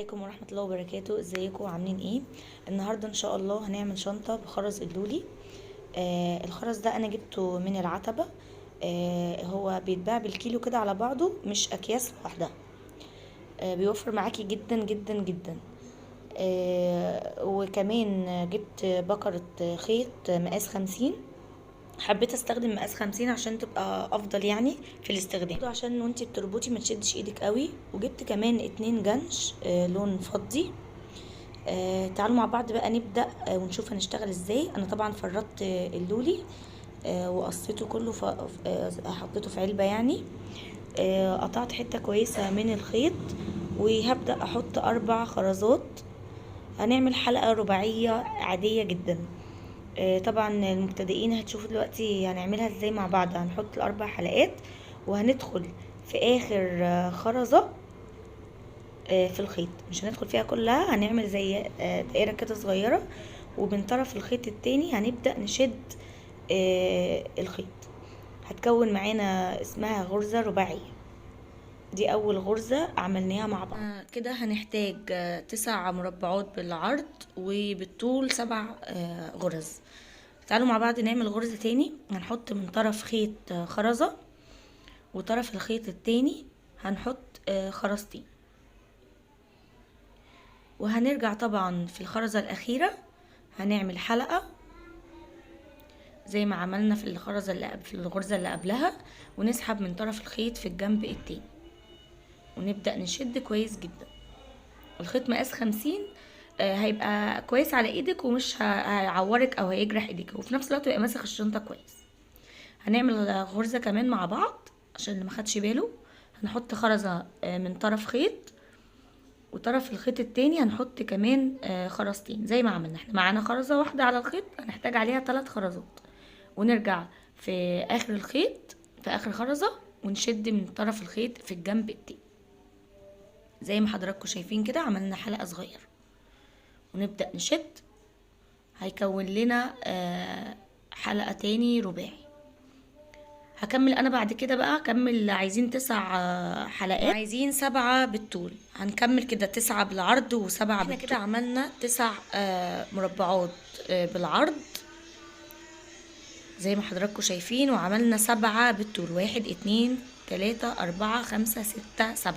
عليكم ورحمة الله وبركاته. ازيكم عاملين ايه؟ النهاردة ان شاء الله هنعمل شنطة بخرز اللولي. الخرز ده انا جبته من العتبة. هو بيتباع بالكيلو كده على بعضه، مش اكياس واحدة. بيوفر معاكي جدا جدا جدا. وكمان جبت بكرة خيط مقاس 50. حبيت استخدم مقاس 50 عشان تبقى افضل يعني في الاستخدام، برضو عشان وانتي بتربطي ما تشدش ايدك قوي. وجبت كمان 2 جنش لون فضي. تعالوا مع بعض بقى نبدأ ونشوف هنشتغل ازاي. انا طبعا فردت اللولي وقصيته كله حطيته في علبة يعني. قطعت حتة كويسة من الخيط وهبدأ احط 4 خرزات. هنعمل حلقة رباعية عادية جدا. طبعا المبتدئين هتشوفوا دلوقتي هنعملها ازاي مع بعض. هنحط ال4 حلقات وهندخل في اخر خرزة في الخيط. مش هندخل فيها كلها، هنعمل زي دائرة كده صغيرة، ومن طرف الخيط التاني هنبدأ نشد الخيط. هتكون معانا اسمها غرزة رباعية. دي اول غرزة عملناها مع بعض. كده هنحتاج 9 مربعات بالعرض، وبالطول 7 غرز. تعالوا مع بعض نعمل غرزة تاني. هنحط من طرف خيط خرزة، وطرف الخيط التاني هنحط خرزتين، وهنرجع طبعا في الخرزة الأخيرة هنعمل حلقة زي ما عملنا في الغرزة اللي قبلها، ونسحب من طرف الخيط في الجنب التاني، ونبدأ نشد كويس جدا. الخيط مقاس 50 هيبقى كويس على ايدك، ومش هيعورك او هيجرح ايدك، وفي نفس الوقت يبقى ماسك الشنطة كويس. هنعمل غرزة كمان مع بعض عشان اللي ما خدش باله. هنحط خرزة من طرف خيط، وطرف الخيط التاني هنحط كمان خرزتين زي ما عملنا. احنا معانا خرزة واحدة على الخيط، هنحتاج عليها 3 خرزات. ونرجع في اخر الخيط في اخر خرزة، ونشد من طرف الخيط في الجنب التاني زي ما حضراتكم شايفين كده. عملنا حلقة صغيرة ونبدأ نشد. هيكون لنا حلقة تاني رباعي. هكمل انا بعد كده بقى. هكمل. عايزين 9 حلقات، عايزين 7 بالطول. هنكمل كده 9 بالعرض و7 بالطول. احنا كده عملنا 9 مربعات بالعرض زي ما حضراتكم شايفين، وعملنا 7 بالطول. 1 2 3 4 5 6 7.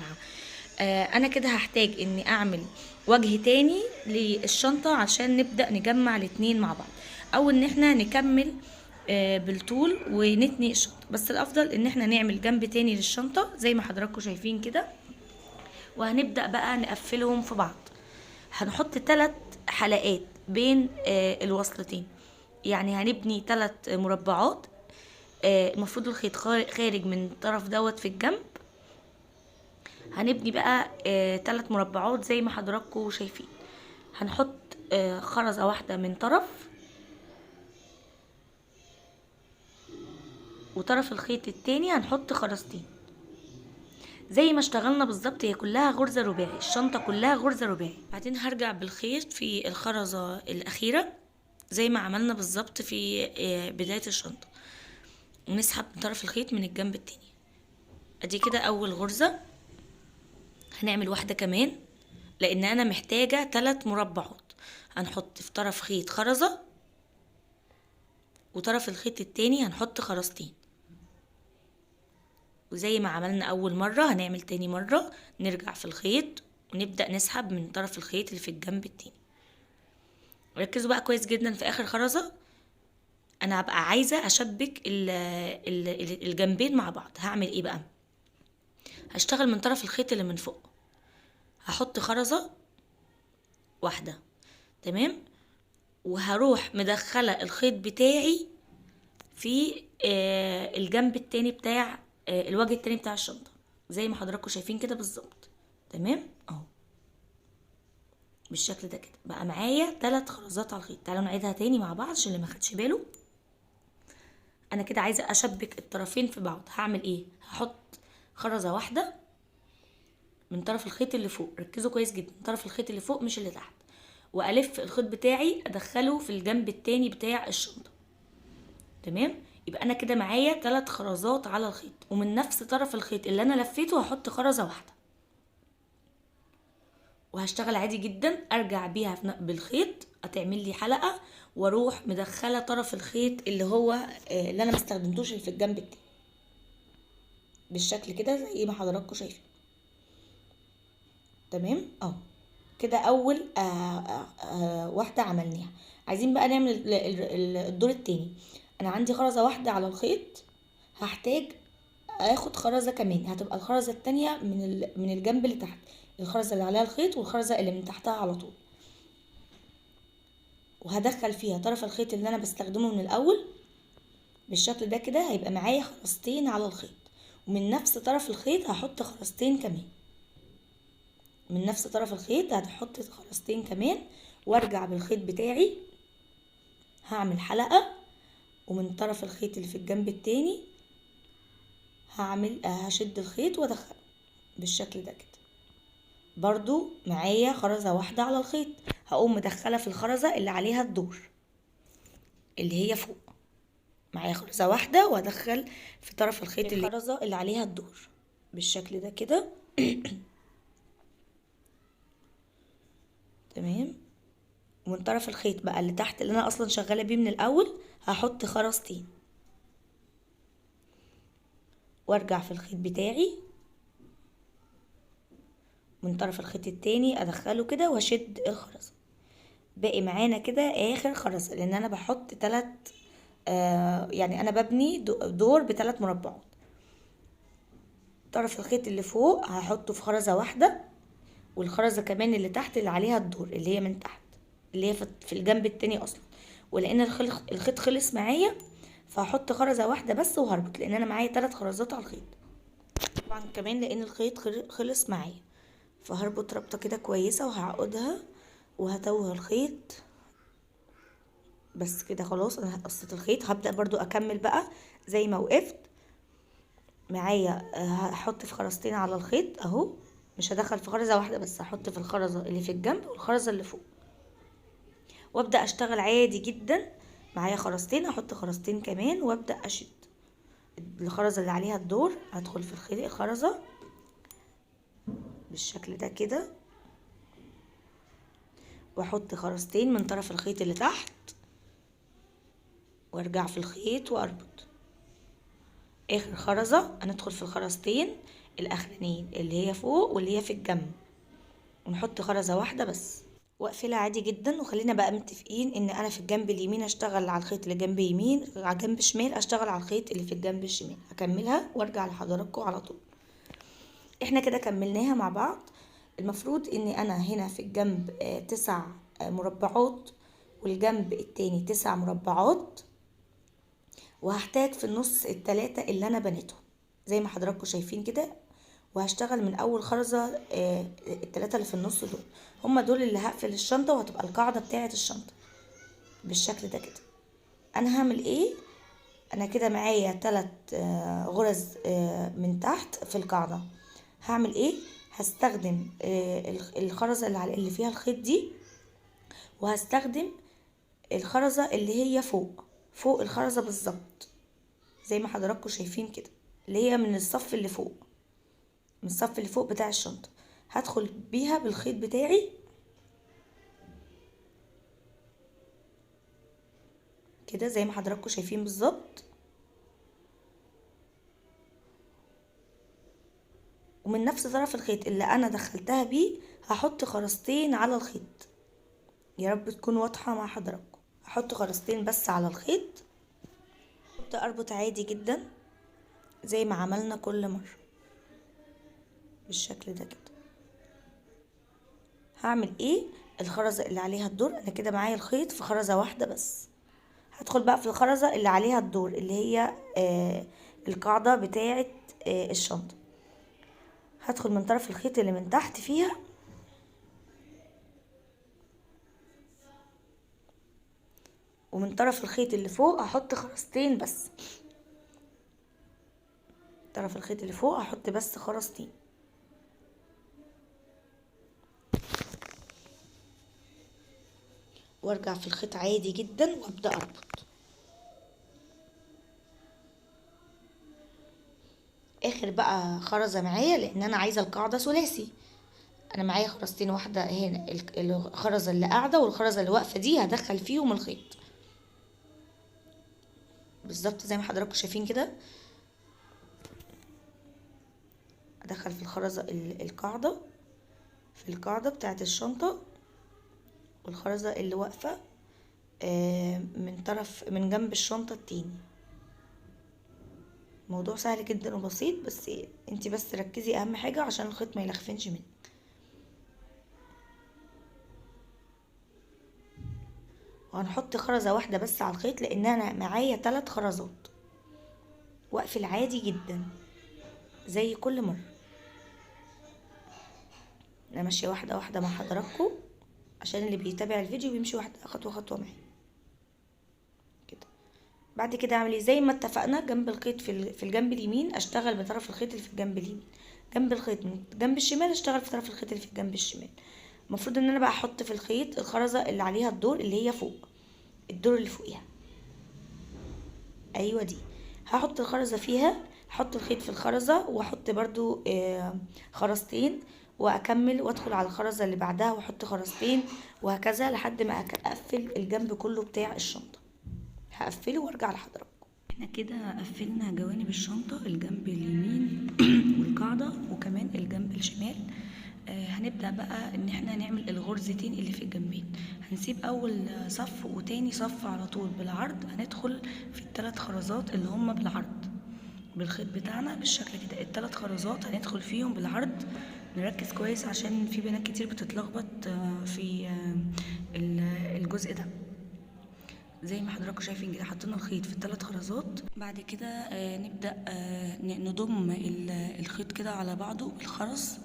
انا كده هحتاج اني اعمل وجه تاني للشنطة عشان نبدأ نجمع الاتنين مع بعض، او ان احنا نكمل بالطول ونتني الشنطة. بس الافضل ان احنا نعمل جنب تاني للشنطة زي ما حضراتكم شايفين كده، وهنبدأ بقى نقفلهم في بعض. هنحط 3 حلقات بين الوصلتين، يعني هنبني 3 مربعات. المفروض الخيط خارج من الطرف دوت في الجنب. هنبني بقى 3 مربعات زي ما حضراتكم شايفين. هنحط خرزة واحدة من طرف، وطرف الخيط التاني هنحط خرزتين زي ما اشتغلنا بالظبط. هي كلها غرزة رباعي، الشنطة كلها غرزة رباعي. بعدين هرجع بالخيط في الخرزة الأخيرة زي ما عملنا بالظبط في بداية الشنطة، ونسحب من طرف الخيط من الجنب التاني. ادي كده اول غرزة. هنعمل واحدة كمان لان انا محتاجة 3 مربعات. هنحط في طرف خيط خرزة، وطرف الخيط التاني هنحط خرزتين، وزي ما عملنا اول مرة هنعمل تاني مرة. نرجع في الخيط ونبدأ نسحب من طرف الخيط اللي في الجنب التاني. ركزوا بقى كويس جدا في اخر خرزة. انا هبقى عايزة اشبك الجنبين مع بعض. هعمل ايه بقى؟ هشتغل من طرف الخيط اللي من فوق، هحط خرزة واحدة تمام، وهروح مدخلة الخيط بتاعي في الجنب التاني بتاع الوجه التاني بتاع الشنطة زي ما حضراتكم شايفين كده بالظبط. تمام اهو بالشكل ده كده. بقى معايا 3 خرزات على الخيط. تعالوا نعيدها تاني مع بعض عشان اللي ما خدش باله. انا كده عايزة اشبك الطرفين في بعض. هعمل ايه؟ هحط خرزة واحدة من طرف الخيط اللي فوق. ركزوا كويس جدا، طرف الخيط اللي فوق مش اللي تحت. والف الخيط بتاعي ادخله في الجنب التاني بتاع الشنطة. تمام. يبقى انا كده معايا 3 خرزات على الخيط، ومن نفس طرف الخيط اللي انا لفيته هحط خرزة واحدة، وهشتغل عادي جدا، ارجع بيها بالخيط هتعمل لي حلقة، واروح مدخلة طرف الخيط اللي هو اللي انا مستخدمتوش اللي في الجنب التاني بالشكل كده زي ما حضراتكم شايفين. تمام كده اول واحدة عملناها. عايزين بقى نعمل الدور التاني. انا عندي خرزة واحدة على الخيط، هحتاج اخد خرزة كمان، هتبقى الخرزة التانية من الجنب اللي تحت، الخرزة اللي عليها الخيط والخرزة اللي من تحتها على طول، وهدخل فيها طرف الخيط اللي انا بستخدمه من الاول بالشكل ده كده. هيبقى معايا خرزتين على الخيط، ومن نفس طرف الخيط هحط خرزتين كمان، من نفس طرف الخيط هحط خرزتين كمان، وارجع بالخيط بتاعي هعمل حلقة، ومن طرف الخيط اللي في الجنب التاني هشد الخيط وادخله بالشكل ده كده. برضو معايا خرزة واحدة على الخيط، هقوم مدخلة في الخرزة اللي عليها الدور اللي هي فوق. معايا خرزة واحدة وادخل في طرف الخيط الخرزة اللي عليها الدور بالشكل ده كده. تمام. ومن طرف الخيط بقى اللي تحت اللي انا اصلا شغالة بيه من الاول هحط خرزتين، وارجع في الخيط بتاعي من طرف الخيط التاني ادخله كده واشد الخرزة. باقي معانا كده اخر خرزة، لان انا بحط 3 يعني انا ببني دور ب3 مربعات. طرف الخيط اللي فوق هحطه في خرزة واحدة، والخرزة كمان اللي تحت اللي عليها الدور اللي هي من تحت اللي هي في الجنب التاني اصلا. ولان الخيط خلص معايا فهحط خرزة واحدة بس وهربط، لان انا معايا 3 خرزات على الخيط. طبعا كمان لان الخيط خلص معايا فهربط ربطة كده كويسة وهعقدها وهتوه الخيط بس كده. خلاص انا قصيت الخيط. هبدأ برضو اكمل بقى زي ما وقفت معايا. هحط في خرزتين على الخيط اهو، مش هدخل في خرزة واحدة بس، هحط في الخرزة اللي في الجنب والخرزة اللي فوق، وابدأ اشتغل عادي جدا. معايا خرزتين احط خرزتين كمان وابدأ اشد الخرزة اللي عليها الدور. هدخل في الخرزة بالشكل ده كده، واحط خرزتين من طرف الخيط اللي تحت، وارجع في الخيط واربط اخر خرزة. هندخل في الخرزتين الاخرانيين اللي هي فوق واللي هي في الجنب، ونحط خرزة واحدة بس واقفلها عادي جدا. وخلينا بقى متفقين ان انا في الجنب اليمين اشتغل على الخيط اللي جنب يمين، على جنب الشمال اشتغل على الخيط اللي في الجنب الشمال. هكملها وارجع لحضراتكم على طول. احنا كده كملناها مع بعض. المفروض ان انا هنا في الجنب 9 مربعات، والجنب التاني 9 مربعات، وهحتاج في النص ال3 اللي انا بنيتهم زي ما حضراتكم شايفين كده. وهشتغل من اول خرزة ال3 اللي في النص دول، هما دول اللي هقفل الشنطة وهتبقى القاعدة بتاعة الشنطة بالشكل ده كده. انا هعمل ايه؟ انا كده معايا 3 غرز من تحت في القاعدة. هعمل ايه؟ هستخدم الخرزة اللي فيها الخيط دي، وهستخدم الخرزة اللي هي فوق الخرزة بالظبط زي ما حضراتكم شايفين كده، اللي هي من الصف اللي فوق، من الصف اللي فوق بتاع الشنطة. هدخل بيها بالخيط بتاعي كده زي ما حضراتكم شايفين بالظبط، ومن نفس طرف الخيط اللي انا دخلتها بيه هحط خرزتين على الخيط. يا رب تكون واضحة مع حضراتكم. هحط خرزتين بس على الخيط، ابدأ اربط عادي جدا زي ما عملنا كل مرة بالشكل ده كده. هعمل ايه؟ الخرزة اللي عليها الدور انا كده معايا الخيط في خرزة واحدة بس، هدخل بقى في الخرزة اللي عليها الدور اللي هي القاعدة بتاعة الشنطة. هدخل من طرف الخيط اللي من تحت فيها، ومن طرف الخيط اللي فوق هحط خرزتين بس. طرف الخيط اللي فوق هحط بس خرزتين، وارجع في الخيط عادي جدا وابدأ اربط. اخر بقى خرزة معايا لان انا عايزة القاعدة ثلاثي، انا معايا خرزتين، واحده هنا الخرزه اللي قاعده والخرزه اللي واقفه دي هدخل فيهم الخيط بالظبط زي ما حضراتكم شايفين كده. ادخل في الخرزه القاعده في القاعده بتاعه الشنطه، والخرزه اللي واقفه من جنب الشنطه التاني. موضوع سهل جدا وبسيط، بس انتي بس ركزي اهم حاجه عشان الخيط ما يلخفنش منك. وهنحط خرزه واحده بس على الخيط لان انا معايا 3 خرزات، واقفل عادي جدا زي كل مره. انا ماشيه واحده واحده مع حضراتكم عشان اللي بيتابع الفيديو بيمشي واحده خطوه خطوه معايا كده. بعد كده اعمل ايه؟ زي ما اتفقنا جنب الخيط في الجنب اليمين اشتغل بطرف الخيط اللي في الجنب اليمين، جنب الخيط من جنب الشمال اشتغل في طرف الخيط اللي في الجنب الشمال. المفروض ان انا بقى احط في الخيط الخرزه اللي عليها الدور، اللي هي فوق الدور اللي فوقيها، ايوه دي. هحط الخرزه فيها، احط الخيط في الخرزه واحط برضو خرزتين، واكمل وادخل على الخرزه اللي بعدها واحط خرزتين، وهكذا لحد ما اقفل الجنب كله بتاع الشنطه. هقفله وارجع لحضراتكم. احنا كده قفلنا جوانب الشنطه، الجنب اليمين والقاعده وكمان الجنب الشمال. هنبدأ بقى ان احنا نعمل الغرزتين اللي في الجنبين. هنسيب اول صف وتاني صف على طول بالعرض، هندخل في ال3 خرزات اللي هم بالعرض بالخيط بتاعنا بالشكل كده. ال3 خرزات هندخل فيهم بالعرض. نركز كويس عشان في بنات كتير بتتلخبط في الجزء ده. زي ما حضراتكم شايفين كده حطينا الخيط في ال3 خرزات. بعد كده نبدأ نضم الخيط كده على بعضه بالخرز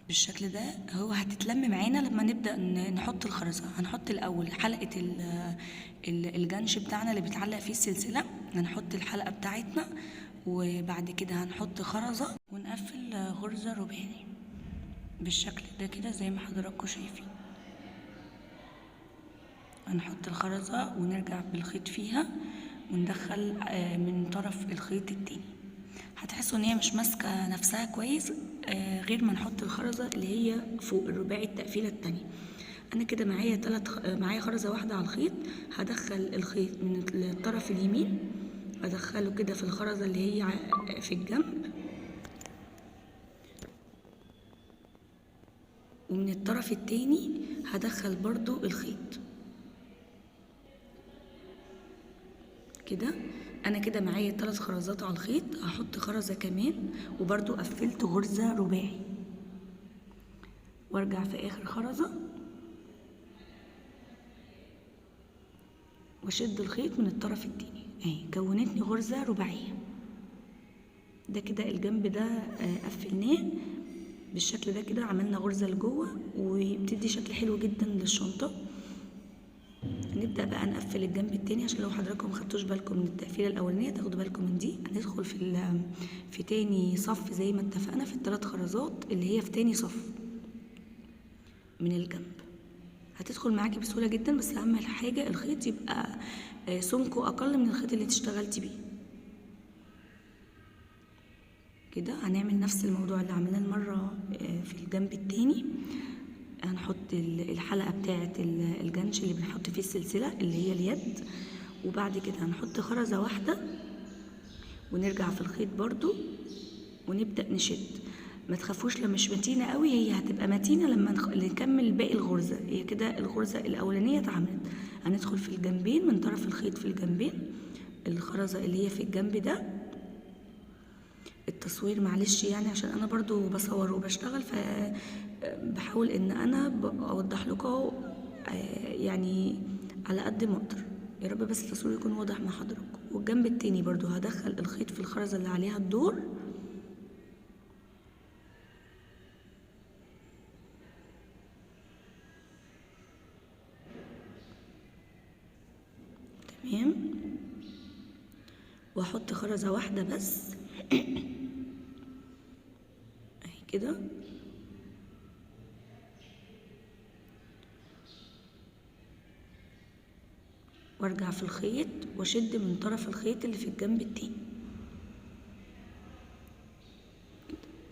بالشكل ده. هو هتتلم معانا لما نبدأ نحط الخرزة. هنحط الأول حلقة الجنش بتاعنا اللي بيتعلق فيه السلسلة، هنحط الحلقة بتاعتنا، وبعد كده هنحط خرزة ونقفل غرزة رباعي بالشكل ده كده زي ما حضراتكم شايفين. هنحط الخرزة ونرجع بالخيط فيها وندخل من طرف الخيط التاني. هتحسوا ان هي مش ماسكه نفسها كويس غير ما نحط الخرزه اللي هي فوق الرباعي التقفيله التانية. انا كده معايا خرزه واحده على الخيط. هدخل الخيط من الطرف اليمين، ادخله كده في الخرزه اللي هي في الجنب، ومن الطرف التاني هدخل برضو الخيط كده. انا كده معايا 3 خرزات على الخيط، هحط خرزه كمان وبرضو قفلت غرزه رباعي، وارجع في اخر خرزه واشد الخيط من الطرف التاني اهي، كونتني غرزه رباعيه. ده كده الجنب ده قفلناه بالشكل ده كده، عملنا غرزه لجوه وبتدي شكل حلو جدا للشنطه. هنبدأ بقى نقفل الجنب التاني عشان لو حضراتكم مخدتوش بالكم من التقفيله الاولانيه تاخدوا بالكم من دي. هندخل في تاني صف زي ما اتفقنا في ال3 خرزات اللي هي في تاني صف من الجنب. هتدخل معاكي بسهوله جدا، بس اهم حاجه الخيط يبقى سمكه اقل من الخيط اللي اشتغلتي بيه كده. هنعمل نفس الموضوع اللي عملناه المره في الجنب التاني. هنحط الحلقة بتاعة الجنش اللي بنحط فيه السلسلة اللي هي اليد، وبعد كده هنحط خرزة واحدة ونرجع في الخيط برضو ونبدأ نشد. ما تخافوش لما مش متينة قوي، هي هتبقى متينة لما نكمل باقي الغرزة. هي كده الغرزة الأولانية اتعملت. هندخل في الجنبين من طرف الخيط في الجنبين، الخرزة اللي هي في الجنب ده. التصوير معلش يعني عشان انا برضو بصور وبشتغل، فبحاول ان انا اوضح لكم يعني على قد ما اقدر. يا رب بس التصوير يكون واضح مع حضراتكم. والجنب التاني برضو هدخل الخيط في الخرزة اللي عليها الدور، تمام، واحط خرزة واحدة بس اهي كده، وارجع في الخيط واشد من طرف الخيط اللي في الجنب التاني.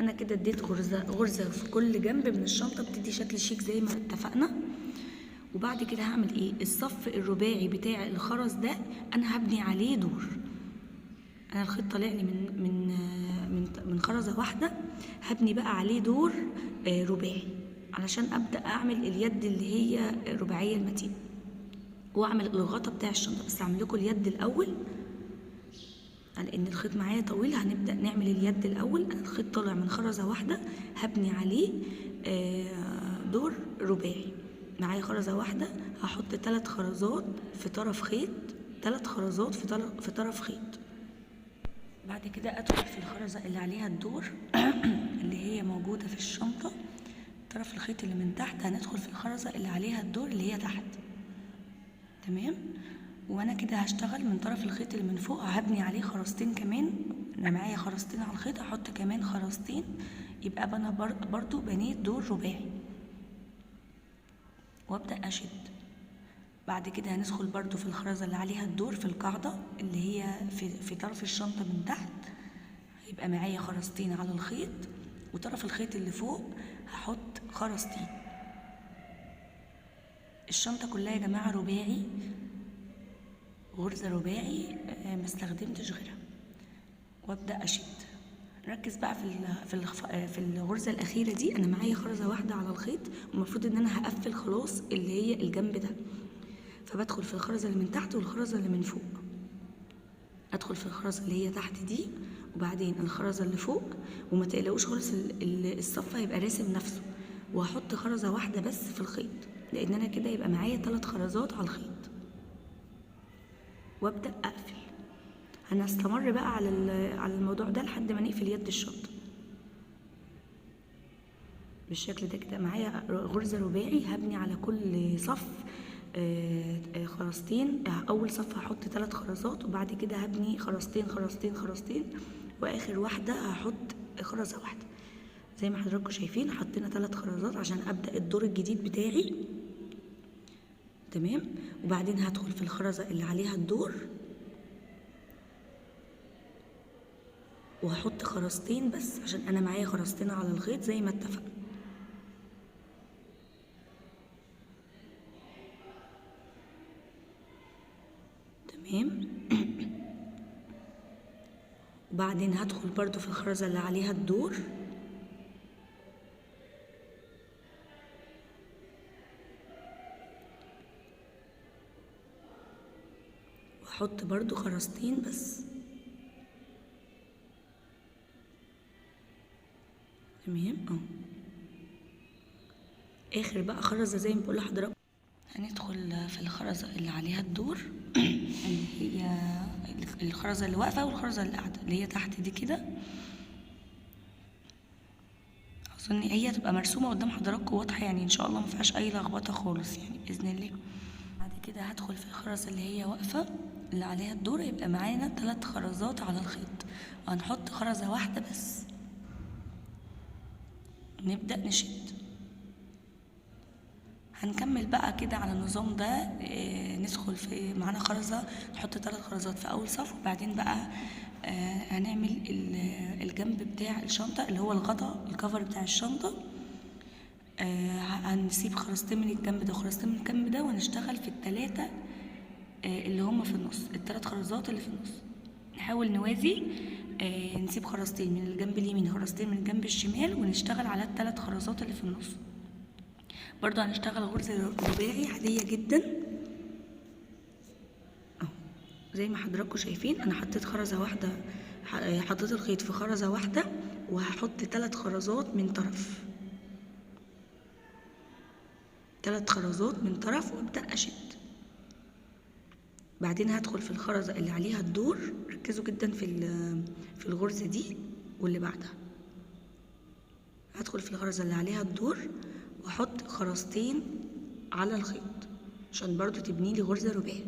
انا كده اديت غرزه في كل جنب من الشنطه، بتدي شكل شيك زي ما اتفقنا. وبعد كده هعمل ايه؟ الصف الرباعي بتاع الخرز ده انا هبني عليه دور. انا الخيط طالع لي من خرزه واحده، هبني بقى عليه دور رباعي علشان ابدا اعمل اليد اللي هي الرباعيه المتينه، واعمل الغطا بتاع الشنطه. بس اعمل لكم اليد الاول على ان الخيط معايا طويل. هنبدا نعمل اليد الاول. انا الخيط طالع من خرزه واحده، هبني عليه دور رباعي. معايا خرزه واحده، هحط 3 خرزات في طرف خيط، 3 خرزات في طرف خيط. بعد كده ادخل في الخرزه اللي عليها الدور اللي هي موجوده في الشنطه، طرف الخيط اللي من تحت. هندخل في الخرزه اللي عليها الدور اللي هي تحت، تمام. وانا كده هشتغل من طرف الخيط اللي من فوق، هبني عليه خرزتين كمان. انا معايا خرزتين على الخيط، هحط كمان خرزتين، يبقى انا برضو بنيت دور رباعي وابدا اشد. بعد كده هندخل برضو في الخرزه اللي عليها الدور في القاعده اللي هي في طرف الشنطه من تحت. هيبقى معايا خرزتين على الخيط، وطرف الخيط اللي فوق هحط خرزتين. الشنطه كلها يا جماعه رباعي، غرزه رباعي، ما استخدمتش غيرها. وابدا اشد. نركز بقى في الغرزه الاخيره دي. انا معايا خرزه واحده على الخيط، والمفروض ان انا هقفل خلاص اللي هي الجنب ده، فبدخل في الخرزه اللي من تحت والخرزه اللي من فوق. ادخل في الخرزه اللي هي تحت دي، وبعدين الخرزه اللي فوق. وما تقلقوش خالص، الصف هيبقى راسم نفسه. وهحط خرزه واحده بس في الخيط، لان انا كده يبقى معايا 3 خرزات على الخيط. وابدا اقفل. هنستمر بقى على الموضوع ده لحد ما نقفل يد الشنطه بالشكل ده. كده معايا غرزه رباعي، هبني على كل صف خرزتين. اول صف هحط 3 خرزات، وبعد كده هبني خرزتين خرزتين خرزتين، واخر واحده هحط خرزه واحده. زي ما حضراتكم شايفين حطينا 3 خرزات عشان ابدا الدور الجديد بتاعي، تمام. وبعدين هدخل في الخرزه اللي عليها الدور، وهحط خرزتين بس عشان انا معايا خرزتين على الخيط زي ما اتفقنا. تمام. وبعدين هدخل برضو في الخرزة اللي عليها الدور، واحط برضو خرزتين بس، تمام. اخر بقى خرزة زي ما بقول لحضراتكم هندخل في الخرزة اللي عليها الدور اللي هي الخرزة اللي واقفة والخرزة اللي قاعدة اللي هي تحت دي كده. اظن هي تبقى مرسومة قدام حضراتكم واضحة يعني، ان شاء الله ما فيهاش اي لخبطة خالص يعني باذن الله. بعد كده هدخل في الخرزة اللي هي واقفة اللي عليها الدور، يبقى معانا 3 خرزات على الخيط، وهنحط خرزة واحدة بس. نبدأ نشد. هنكمل بقى كده على النظام ده. ندخل في معانا خرزة، نحط 3 خرزات في اول صف، وبعدين بقى هنعمل الجنب بتاع الشنطة اللي هو الغطا الكفر بتاع الشنطة. هنسيب خرزتين من الجنب ده وخرزتين من الجنب ده، ونشتغل في ال3 اللي هم في النص، ال3 خرزات اللي في النص. نحاول نوازي، نسيب خرزتين من الجنب اليمين خرزتين من الجنب الشمال، ونشتغل على ال3 خرزات اللي في النص. برضو هنشتغل غرزة رباعي عادية جدا اهو زي ما حضراتكم شايفين. انا حطيت خرزة واحدة، حطيت الخيط في خرزة واحدة، وهحط 3 خرزات من طرف، 3 خرزات من طرف، وابدأ اشد. بعدين هدخل في الخرزة اللي عليها الدور. ركزوا جدا في الغرزة دي واللي بعدها. هدخل في الخرزة اللي عليها الدور واحط خرزتين على الخيط عشان برضو تبني لي غرزة رباعي.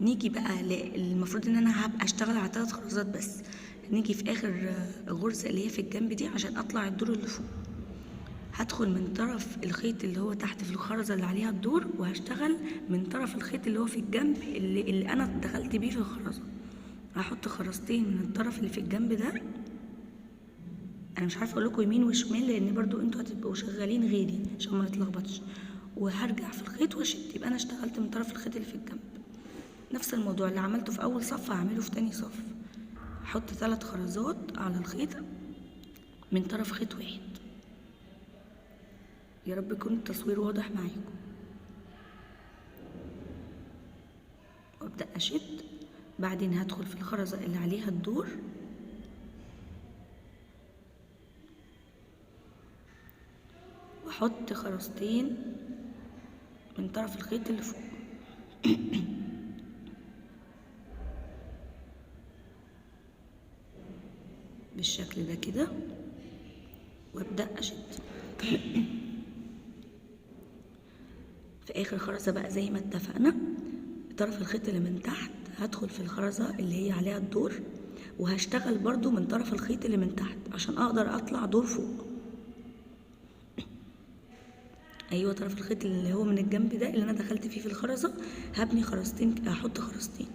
نيجي بقى المفروض ان انا هبقى اشتغل على 3 خرزات بس. نيجي في اخر غرزة اللي هي في الجنب دي عشان اطلع الدور اللي فوق. هدخل من طرف الخيط اللي هو تحت في الخرزة اللي عليها الدور، وهشتغل من طرف الخيط اللي هو في الجنب اللي انا دخلت بيه في الخرزة. هحط خرزتين من الطرف اللي في الجنب ده، انا مش عارفه اقول لكم يمين وشمال لان برضو انتوا هتبقوا شغالين غيري عشان ما نتلخبطش، وهرجع في الخيط واشد، يبقى انا اشتغلت من طرف الخيط اللي في الجنب. نفس الموضوع اللي عملته في اول صف هعمله في تاني صف. هحط 3 خرزات على الخيط من طرف خيط واحد. يا رب يكون التصوير واضح معاكم. وابدأ اشد، بعدين هدخل في الخرزة اللي عليها الدور واحط خرزتين من طرف الخيط اللي فوق. بالشكل ده كده، وابدأ اشد. في اخر خرزة بقى زي ما اتفقنا، طرف الخيط اللي من تحت هدخل في الخرزة اللي هي عليها الدور، وهشتغل برضو من طرف الخيط اللي من تحت عشان اقدر اطلع دور فوق. ايوه، طرف الخيط اللي هو من الجنب ده اللي انا دخلت فيه في الخرزة هبني خرزتين، هحط خرزتين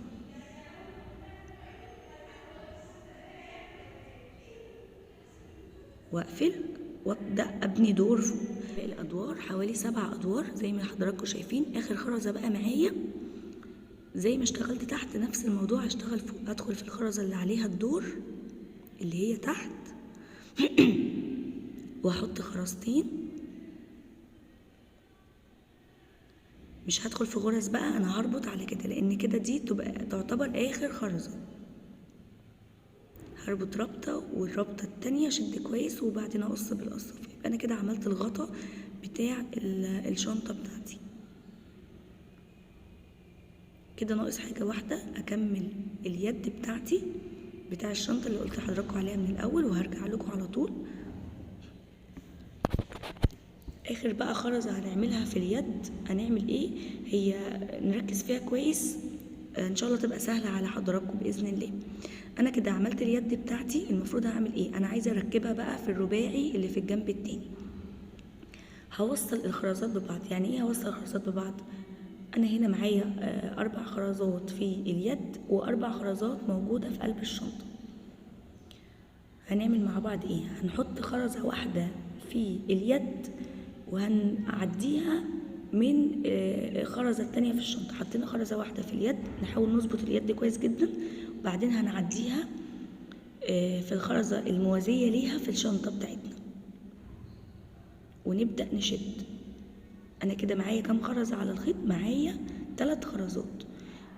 واقفل وابدا ابني دور فوق. الادوار حوالي 7 ادوار زي ما حضراتكم شايفين. اخر خرزة بقى معايا زي ما اشتغلت تحت نفس الموضوع هشتغل فوق. هدخل في الخرزة اللي عليها الدور اللي هي تحت واحط خرزتين. مش هدخل في غرز بقى، انا هربط على كده لان كده دي تعتبر اخر خرزة. هربط ربطة والربطة التانية اشد كويس وبعدين اقص بالقصة. يبقى انا كده عملت الغطا بتاع الشنطة بتاعتي. كده ناقص حاجة واحدة اكمل اليد بتاعتي بتاع الشنطة اللي قلت لحضراتكم عليها من الاول، وهرجع لكم على طول. اخر بقى خرزة هنعملها في اليد هنعمل ايه؟ هي نركز فيها كويس ان شاء الله تبقى سهلة على حضراتكم باذن الله. انا كده عملت اليد بتاعتي. المفروض هعمل ايه؟ انا عايزة اركبها بقى في الرباعي اللي في الجنب التاني. هوصل الخرزات ببعض. يعني ايه هوصل الخرزات ببعض؟ انا هنا معايا 4 خرزات في اليد و4 خرزات موجودة في قلب الشنطة. هنعمل مع بعض ايه؟ هنحط خرزة واحدة في اليد وهنعديها من خرزة التانية في الشنطة. حطينا خرزة واحدة في اليد، نحاول نظبط اليد كويس جدا، وبعدين هنعديها في الخرزة الموازية ليها في الشنطة بتاعتنا ونبدأ نشد. انا كده معايا كام خرزة على الخيط؟ معايا 3 خرزات.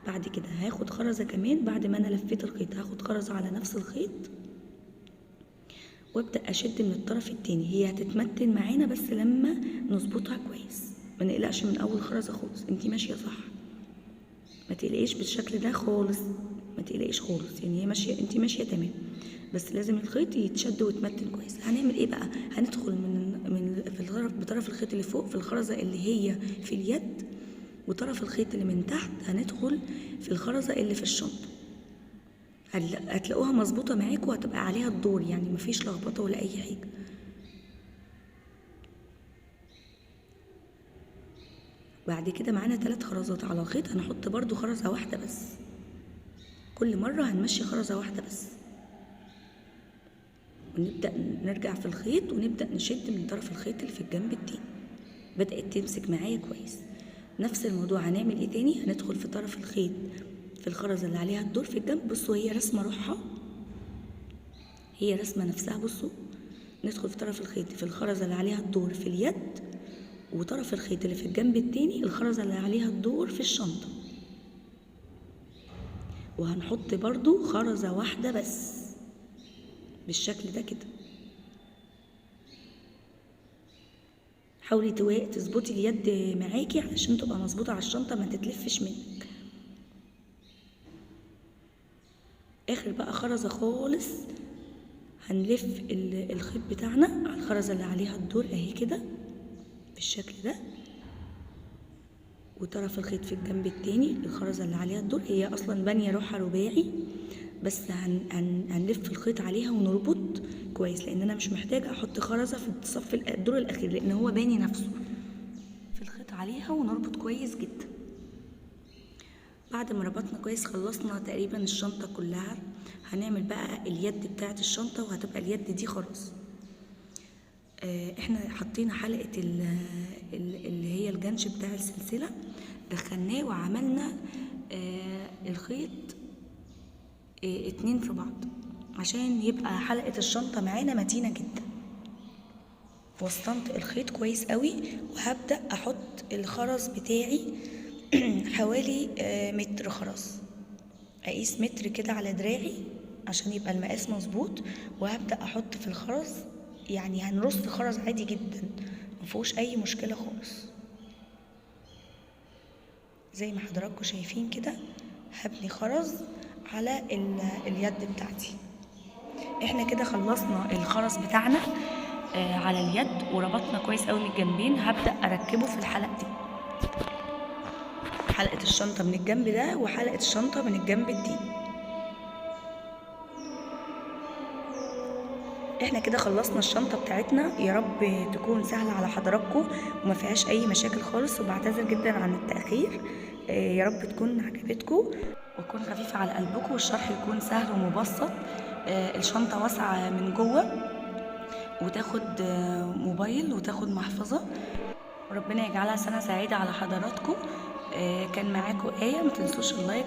بعد كده هاخد خرزة كمان بعد ما انا لفيت الخيط، هاخد خرزة على نفس الخيط وابدأ اشد من الطرف التاني. هي هتتمتن معانا بس لما نظبطها كويس، ما نقلقش من اول خرزة خالص. انتي ماشية صح، ما تقلقيش بالشكل ده خالص، ما تقلقيش خالص. يعني هي ماشية، انتي ماشية تمام، بس لازم الخيط يتشد ويتمتن كويس. هنعمل ايه بقى؟ هندخل بطرف الخيط اللي فوق في الخرزة اللي هي في اليد، وطرف الخيط اللي من تحت هندخل في الخرزة اللي في الشنطة. هتلاقوها مظبوطة معاكم وهتبقى عليها الدور، يعني مفيش لخبطة ولا اي حاجة. بعد كده معانا 3 خرزات على الخيط، هنحط برضو خرزة واحدة بس. كل مرة هنمشي خرزة واحدة بس، ونبدأ نرجع في الخيط ونبدأ نشد من طرف الخيط اللي في الجنب التاني. بدأت تمسك معايا كويس. نفس الموضوع هنعمل ايه تاني؟ هندخل في طرف الخيط في الخرزة اللي عليها الدور في الجنب. بصوا هي رسمة روحها، هي رسمة نفسها. بصوا ندخل في طرف الخيط في الخرزة اللي عليها الدور في اليد، وطرف الخيط اللي في الجنب التاني الخرزة اللي عليها الدور في الشنطة، وهنحط برضو خرزة واحدة بس بالشكل ده كده. حاولي تظبطي اليد معاكي علشان تبقى مظبوطة على الشنطة ما تتلفش منك. اخر بقى خرزة خالص هنلف الخيط بتاعنا على الخرزة اللي عليها الدور اهي كده بالشكل ده، وطرف الخيط في الجنب التاني الخرزة اللي عليها الدور. هي اصلا بانية روحها رباعي، بس هنلف الخيط عليها ونربط كويس، لان انا مش محتاجه احط خرزه في الصف الدور الاخير لان هو باني نفسه في الخيط عليها، ونربط كويس جدا. بعد ما ربطنا كويس خلصنا تقريبا الشنطة كلها. هنعمل بقى اليد بتاعت الشنطة، وهتبقى اليد دي خرز. احنا حطينا حلقة اللي هي الجنش بتاع السلسلة، دخلناه وعملنا الخيط 2 في بعض عشان يبقى حلقة الشنطة معانا متينة جدا. وسطنت الخيط كويس قوي، وهبدأ احط الخرز بتاعي حوالي متر خرز. اقيس متر كده على دراعي عشان يبقى المقاس مظبوط، وهبدأ احط في الخرز. يعني هنرص خرز عادي جدا، مفيهوش اي مشكلة خالص. زي ما حضراتكم شايفين كده هبني خرز على اليد بتاعتي. احنا كده خلصنا الخرز بتاعنا على اليد، وربطنا كويس قوي من الجنبين. هبدأ اركبه في الحلقة دي، حلقة الشنطة من الجنب ده وحلقة الشنطة من الجنب دي. احنا كده خلصنا الشنطة بتاعتنا. يا رب تكون سهلة على حضراتكم وما فيهاش اي مشاكل خالص، وبعتذر جدا عن التأخير. يا رب تكون عجبتكم وتكون خفيفة على قلبكم، والشرح يكون سهل ومبسط. الشنطة واسعة من جوه، وتاخد موبايل وتاخد محفظة. وربنا يجعلها سنة سعيدة على حضراتكم. كان معاكم آية. ما تنسوش اللايك